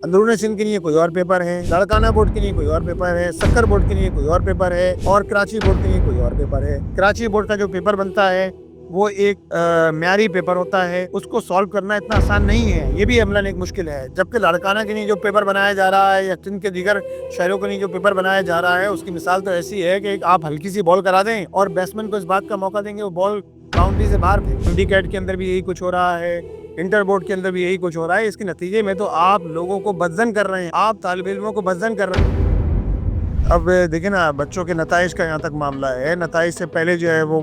अंदरून सिंध के लिए कोई और पेपर है, लाड़काना बोर्ड के लिए कोई और पेपर है, सक्कर बोर्ड के लिए कोई और पेपर है और कराची बोर्ड के लिए कोई और पेपर है। कराची बोर्ड का जो पेपर बनता है वो एक म्यारी पेपर होता है, उसको सॉल्व करना इतना आसान नहीं है, ये भी अमलन एक मुश्किल है। जबकि लाड़काना के लिए जो पेपर बनाया जा रहा है या सिंध के दीगर शहरों के लिए जो पेपर बनाया जा रहा है, उसकी मिसाल तो ऐसी है कि आप हल्की सी बॉल करा दें और बैट्समैन को इस बात का मौका देंगे वो बॉल बाउंड्री से बाहर फेंके। सिंडिकेट के अंदर भी यही कुछ हो रहा है, इंटर बोर्ड के अंदर भी यही कुछ हो रहा है। इसके नतीजे में तो आप लोगों को बदजन कर रहे हैं, आप तालिब इल्मों को बदजन कर रहे हैं। अब देखिए ना, बच्चों के नताइज का यहाँ तक मामला है। नताइज से पहले जो है वो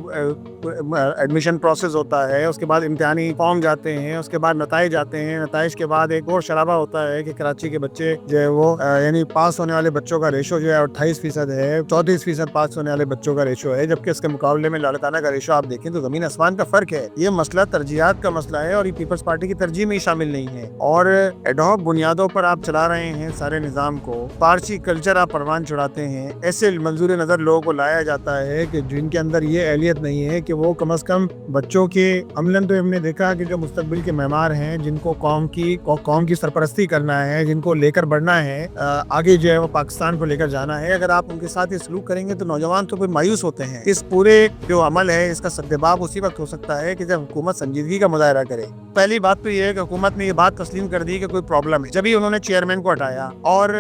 एडमिशन प्रोसेस होता है, उसके बाद इम्तिहानी फॉर्म जाते हैं, उसके बाद नताइज आते हैं। नताइज के बाद एक और शराबा होता है कि कराची के बच्चे जो है वो यानी पास होने वाले बच्चों का रेशो जो है 28% है, 34% पास होने वाले बच्चों का रेशो है। जबकि इसके मुकाबले में लाड़काना का रेशो आप देखें तो जमीन आसमान का फर्क है। ये मसला तरजीहात का मसला है और ये पीपल्स पार्टी की तरजीह में ही शामिल नहीं है। और एडहॉक बुनियादों पर आप चला रहे हैं सारे निज़ाम को, पारसी कल्चर आप परवान चढ़ाते हैं। ऐसे मंजूर नजर लोगों को लाया जाता है कि जिनके अंदर ये अहलियत नहीं है कि वो कम अज कम बच्चों के अमलन, तो हमने देखा कि जो मुस्तकबिल के मेहमान हैं, जिनको कौम की सरपरस्ती करना है, जिनको लेकर बढ़ना है, आगे जो है वो पाकिस्तान को लेकर जाना है, अगर आप उनके साथ ये सलूक करेंगे तो नौजवान तो फिर मायूस होते हैं। इस पूरे जो अमल है इसका सद्देबाब उसी वक्त हो सकता है कि जब हुकूमत संजीदगी का मुजाहरा करे। पहली बात तो ये है कि हुकूमत ने ये बात तस्लीम कर दी कि कोई प्रॉब्लम है, जब ही उन्होंने चेयरमैन को हटाया। और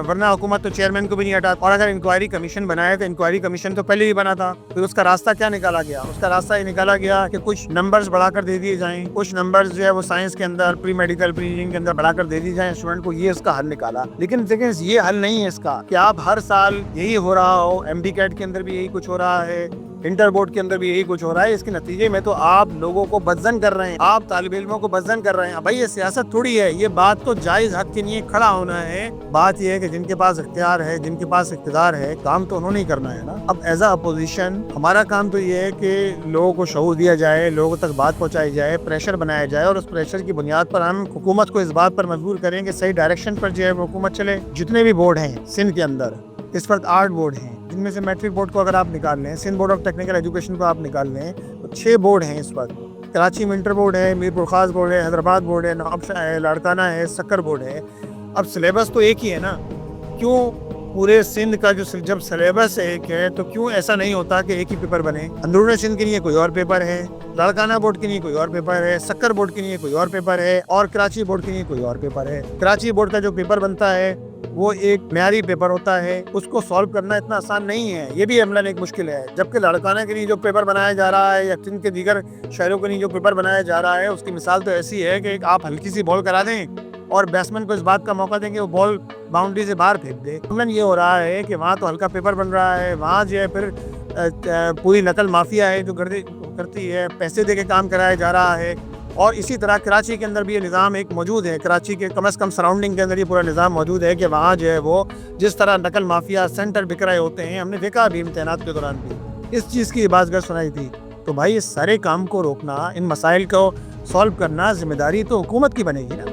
वरना हुकूमत तो चेयरमैन को भी नहीं हटाती। और अगर इंक्वायरी कमीशन बनाया तो इंक्वायरी कमीशन तो पहले ही बना था, फिर उसका रास्ता क्या निकाला गया? उसका रास्ता ये निकाला गया कि कुछ नंबर्स बढ़ाकर दे दिए जाएं, कुछ नंबर्स जो है वो साइंस के अंदर, प्री मेडिकल, प्री इंजीनियरिंग के अंदर बढ़ाकर दे दी जाए स्टूडेंट को। ये इसका हल निकाला। लेकिन देखिए ये हल नहीं है इसका कि आप हर साल यही हो रहा हो। एमडी कैट के अंदर भी यही कुछ हो रहा है, इंटर बोर्ड के अंदर भी यही कुछ हो रहा है। इसके नतीजे में तो आप लोगों को बदजन कर रहे हैं, आप तालिब इल्मों को बदजन कर रहे हैं। भाई ये सियासत थोड़ी है, ये बात तो जायज हक के लिए खड़ा होना है। बात ये है कि जिनके पास इख्तियार है, जिनके पास इख्तिदार है, काम तो उन्होंने ही करना है ना। अब एज अ अपोजिशन हमारा काम तो ये है कि लोगों को शऊर दिया जाए, लोगों तक बात पहुंचाई जाए, प्रेशर बनाया जाए और उस प्रेशर की बुनियाद पर हम हुकूमत को इस बात पर मजबूर करें कि सही डायरेक्शन पर जो है हुकूमत चले। जितने भी बोर्ड हैं सिंध के अंदर, इस वक्त 8 बोर्ड हैं, जिनमें से मैट्रिक बोर्ड को अगर आप निकाल लें, Sindh board of technical education को आप निकाल लें, तो 6 बोर्ड हैं इस वक्त। कराची में इंटर बोर्ड है, मीरपुर खास बोर्ड है, हैदराबाद बोर्ड है, नवाबशाह है, लाड़काना है, सक्कर बोर्ड है। अब सिलेबस तो एक ही है ना, क्यों पूरे सिंध का जो जब सिलेबस एक है तो क्यों ऐसा नहीं होता कि एक ही पेपर बने? अंदरून सिंध के लिए कोई और पेपर है, लाड़काना बोर्ड के लिए कोई और पेपर है, सक्कर बोर्ड के लिए कोई और पेपर है और कराची बोर्ड के लिए कोई और पेपर है। कराची बोर्ड का जो पेपर बनता है वो एक म्यारी पेपर होता है, उसको सॉल्व करना इतना आसान नहीं है, ये भी अमलन एक मुश्किल है। जबकि लाड़काना के लिए जो पेपर बनाया जा रहा है या सिंध के दीगर शहरों के लिए जो पेपर बनाया जा रहा है, उसकी मिसाल तो ऐसी है कि आप हल्की सी बॉल करा दें और बैट्समैन को इस बात का मौका देंगे वो बॉल बाउंड्री से बाहर फेंक दे। अमलन ये हो रहा है कि वहाँ तो हल्का पेपर बन रहा है, वहाँ जो है फिर पूरी नकल माफिया है जो करती है, पैसे दे के काम कराया जा रहा है। और इसी तरह कराची के अंदर भी ये निज़ाम एक मौजूद है, कराची के कम से कम सराउंडिंग के अंदर ये पूरा निज़ाम मौजूद है कि वहाँ जो है वो जिस तरह नकल माफिया सेंटर बिक रहे होते हैं, हमने देखा अभी इम्तिहानात के दौरान भी इस चीज़ की बाज़गर सुनाई थी। तो भाई इस सारे काम को रोकना, इन मसाइल को सॉल्व करना जिम्मेदारी तो हुकूमत की बनेगी ना।